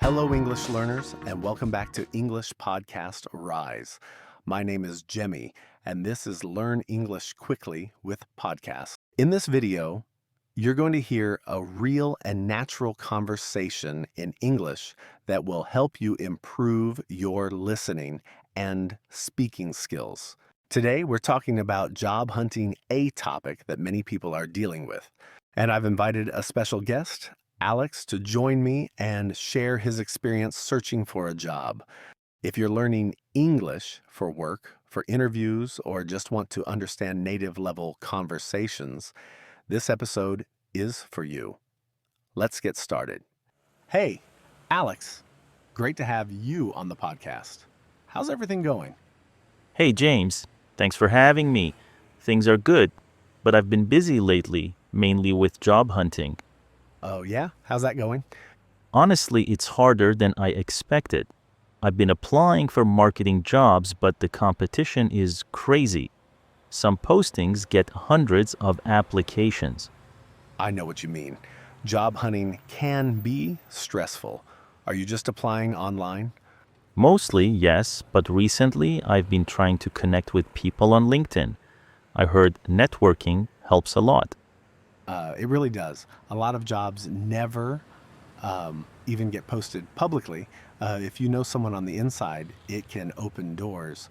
Hello, English learners, and welcome back to English Podcast Rise. My name is Jemmy, and this is Learn English Quickly with Podcast. In this video, you're going to hear a real and natural conversation in English that will help you improve your listening and speaking skills. Today, we're talking about job hunting, a topic that many people are dealing with. And I've invited a special guest, Alex, to join me and share his experience searching for a job. If you're learning English for work, for interviews, or just want to understand native level conversations, this episode is for you. Let's get started. Hey, Alex, great to have you on the podcast. How's everything going? Hey, James. Thanks for having me. Things are good, but I've been busy lately, mainly with job hunting. Oh, yeah? How's that going? Honestly, it's harder than I expected. I've been applying for marketing jobs, but the competition is crazy. Some postings get hundreds of applications. I know what you mean. Job hunting can be stressful. Are you just applying online? Mostly, yes, but recently I've been trying to connect with people on LinkedIn. I heard networking helps a lot. It really does. A lot of jobs never even get posted publicly. If you know someone on the inside, it can open doors.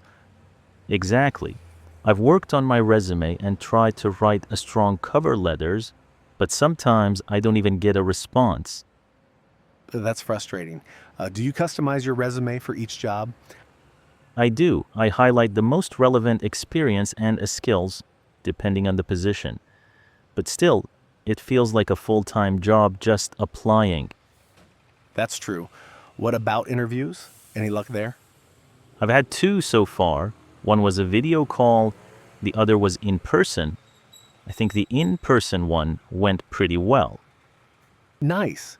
Exactly. I've worked on my resume and tried to write a strong cover letters, but sometimes I don't even get a response. That's frustrating. Do you customize your resume for each job? I do. I highlight the most relevant experience and skills, depending on the position. But still, it feels like a full-time job just applying. That's true. What about interviews? Any luck there? I've had two so far. One was a video call, the other was in person. I think the in-person one went pretty well. Nice.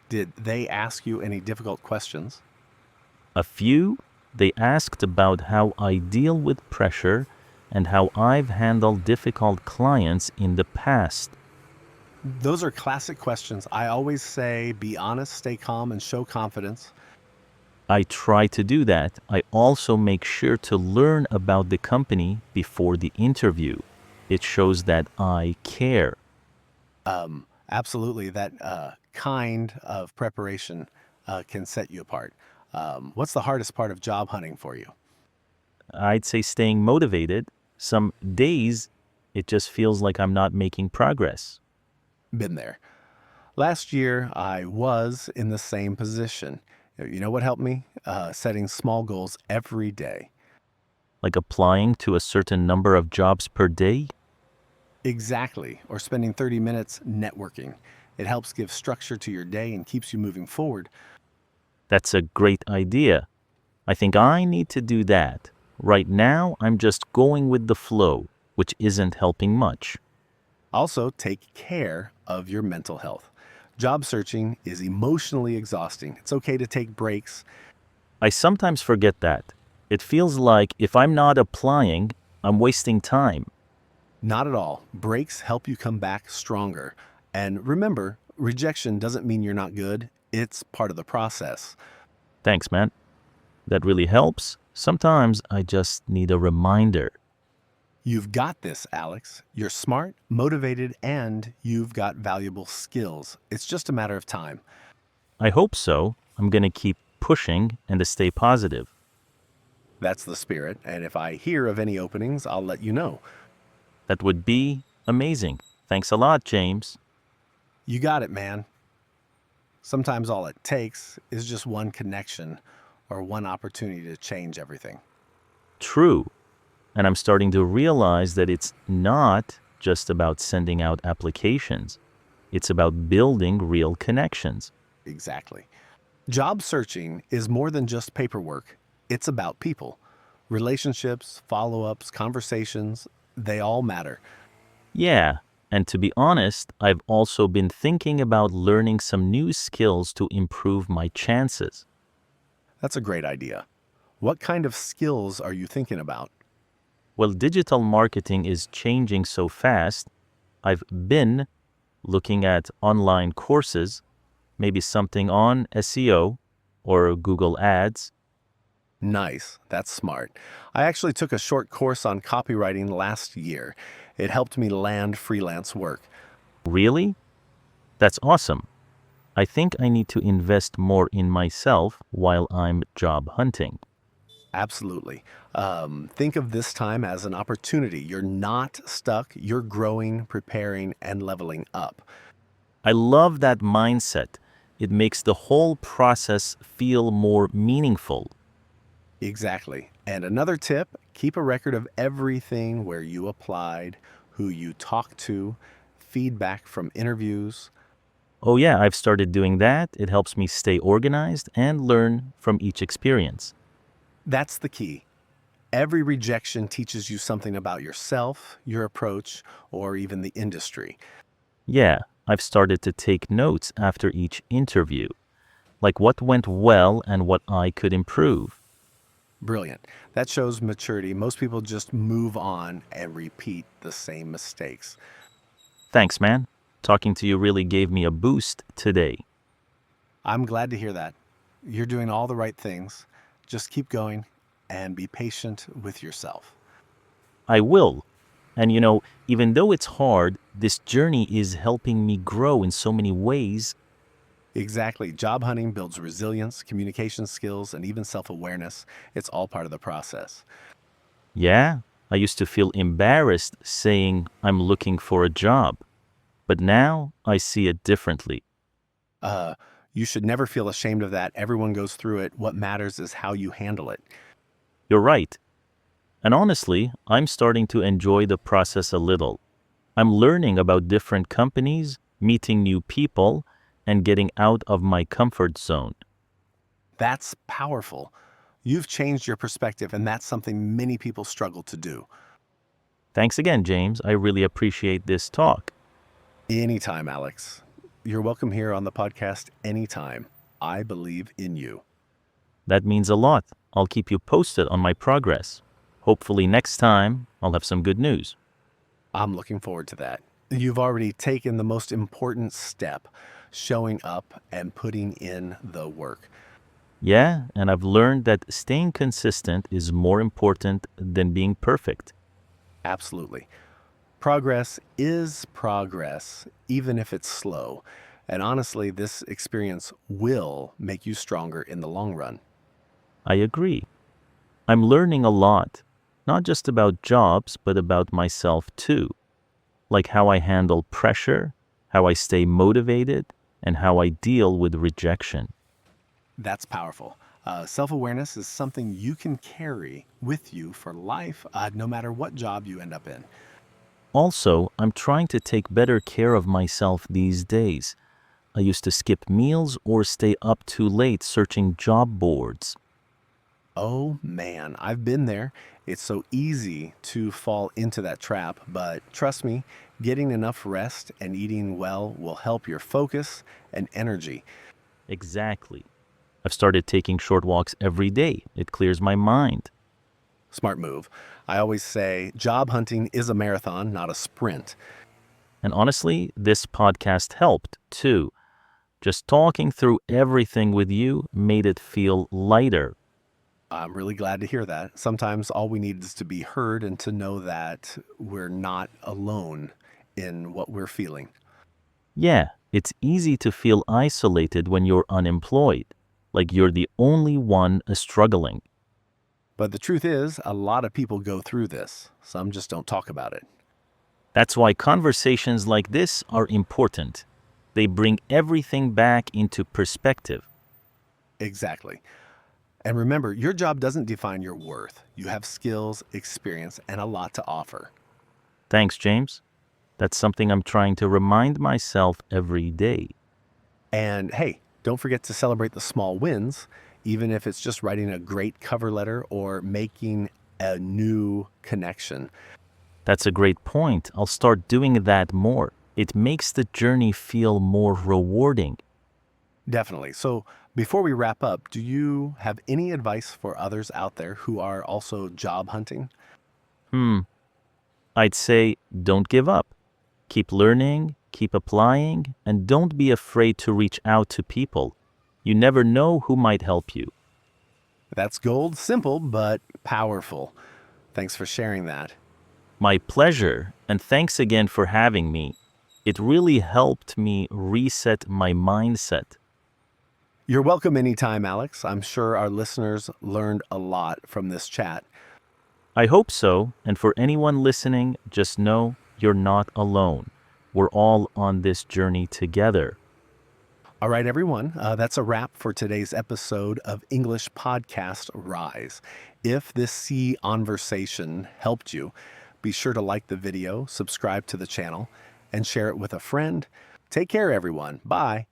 Did they ask you any difficult questions? A few, they asked about how I deal with pressure and how I've handled difficult clients in the past. Those are classic questions. I always say be honest, stay calm, and show confidence. I try to do that. I also make sure to learn about the company before the interview. It shows that I care. Absolutely. That kind of preparation can set you apart. What's the hardest part of job hunting for you? I'd say staying motivated. Some days, it just feels like I'm not making progress. Been there. Last year, I was in the same position. You know what helped me? Setting small goals every day. Like applying to a certain number of jobs per day? Exactly. Or spending 30 minutes networking. It helps give structure to your day and keeps you moving forward. That's a great idea. I think I need to do that. Right now, I'm just going with the flow, which isn't helping much. Also, take care of your mental health. Job searching is emotionally exhausting. It's okay to take breaks. I sometimes forget that. It feels like if I'm not applying, I'm wasting time. Not at all. Breaks help you come back stronger. And remember, rejection doesn't mean you're not good. It's part of the process. Thanks, man. That really helps. Sometimes I just need a reminder. You've got this, Alex. You're smart, motivated, and you've got valuable skills. It's just a matter of time. I hope so. I'm going to keep pushing and to stay positive. That's the spirit. And if I hear of any openings, I'll let you know. That would be amazing. Thanks a lot, James. You got it, man. Sometimes all it takes is just one connection or one opportunity to change everything. True. And I'm starting to realize that it's not just about sending out applications. It's about building real connections. Exactly. Job searching is more than just paperwork. It's about people. Relationships, follow-ups, conversations, they all matter. Yeah, and to be honest, I've also been thinking about learning some new skills to improve my chances. That's a great idea. What kind of skills are you thinking about? Well, digital marketing is changing so fast. I've been looking at online courses, maybe something on SEO, or Google Ads. Nice. That's smart. I actually took a short course on copywriting last year. It helped me land freelance work. Really? That's awesome. I think I need to invest more in myself while I'm job hunting. Absolutely. Think of this time as an opportunity. You're not stuck, you're growing, preparing, and leveling up. I love that mindset. It makes the whole process feel more meaningful. Exactly. And another tip, keep a record of everything where you applied, who you talked to, feedback from interviews. Oh, yeah, I've started doing that. It helps me stay organized and learn from each experience. That's the key. Every rejection teaches you something about yourself, your approach, or even the industry. Yeah, I've started to take notes after each interview, like what went well and what I could improve. Brilliant. That shows maturity. Most people just move on and repeat the same mistakes. Thanks, man. Talking to you really gave me a boost today. I'm glad to hear that. You're doing all the right things. Just keep going and be patient with yourself. I will. And even though it's hard, this journey is helping me grow in so many ways. Exactly. Job hunting builds resilience, communication skills, and even self awareness. It's all part of the process. Yeah, I used to feel embarrassed saying I'm looking for a job, but now I see it differently. Uh, you should never feel ashamed of that. Everyone goes through it. What matters is how you handle it. You're right. And honestly, I'm starting to enjoy the process a little. I'm learning about different companies, meeting new people, and getting out of my comfort zone. That's powerful. You've changed your perspective, and that's something many people struggle to do. Thanks again, James. I really appreciate this talk. Anytime, Alex. You're welcome here on the podcast anytime. I believe in you. That means a lot. I'll keep you posted on my progress. Hopefully, next time, I'll have some good news. I'm looking forward to that. You've already taken the most important step, showing up and putting in the work. Yeah, and I've learned that staying consistent is more important than being perfect. Absolutely. Progress is progress, even if it's slow. And honestly, this experience will make you stronger in the long run. I agree. I'm learning a lot, not just about jobs, but about myself too, like how I handle pressure, how I stay motivated, and how I deal with rejection. That's powerful. Self awareness is something you can carry with you for life, no matter what job you end up in. Also, I'm trying to take better care of myself these days. I used to skip meals or stay up too late searching job boards. Oh man, I've been there. It's so easy to fall into that trap, but trust me, getting enough rest and eating well will help your focus and energy. Exactly. I've started taking short walks every day. It clears my mind. Smart move. I always say job hunting is a marathon, not a sprint. And honestly, this podcast helped too. Just talking through everything with you made it feel lighter. I'm really glad to hear that. Sometimes all we need is to be heard and to know that we're not alone in what we're feeling. Yeah, it's easy to feel isolated when you're unemployed, like you're the only one struggling. But the truth is, a lot of people go through this. Some just don't talk about it. That's why conversations like this are important. They bring everything back into perspective. Exactly. And remember, your job doesn't define your worth. You have skills, experience, and a lot to offer. Thanks, James. That's something I'm trying to remind myself every day. And hey, don't forget to celebrate the small wins, even if it's just writing a great cover letter or making a new connection. That's a great point. I'll start doing that more. It makes the journey feel more rewarding. Definitely. So, before we wrap up, do you have any advice for others out there who are also job hunting? Hmm, I'd say don't give up. Keep learning, keep applying, and don't be afraid to reach out to people. You never know who might help you. That's gold, simple but powerful. Thanks for sharing that. My pleasure, and thanks again for having me. It really helped me reset my mindset. You're welcome anytime, Alex. I'm sure our listeners learned a lot from this chat. I hope so, and for anyone listening, just know you're not alone. We're all on this journey together. All right, everyone, that's a wrap for today's episode of English Podcast Rise. If this C conversation helped you, be sure to like the video, subscribe to the channel, and share it with a friend. Take care, everyone. Bye.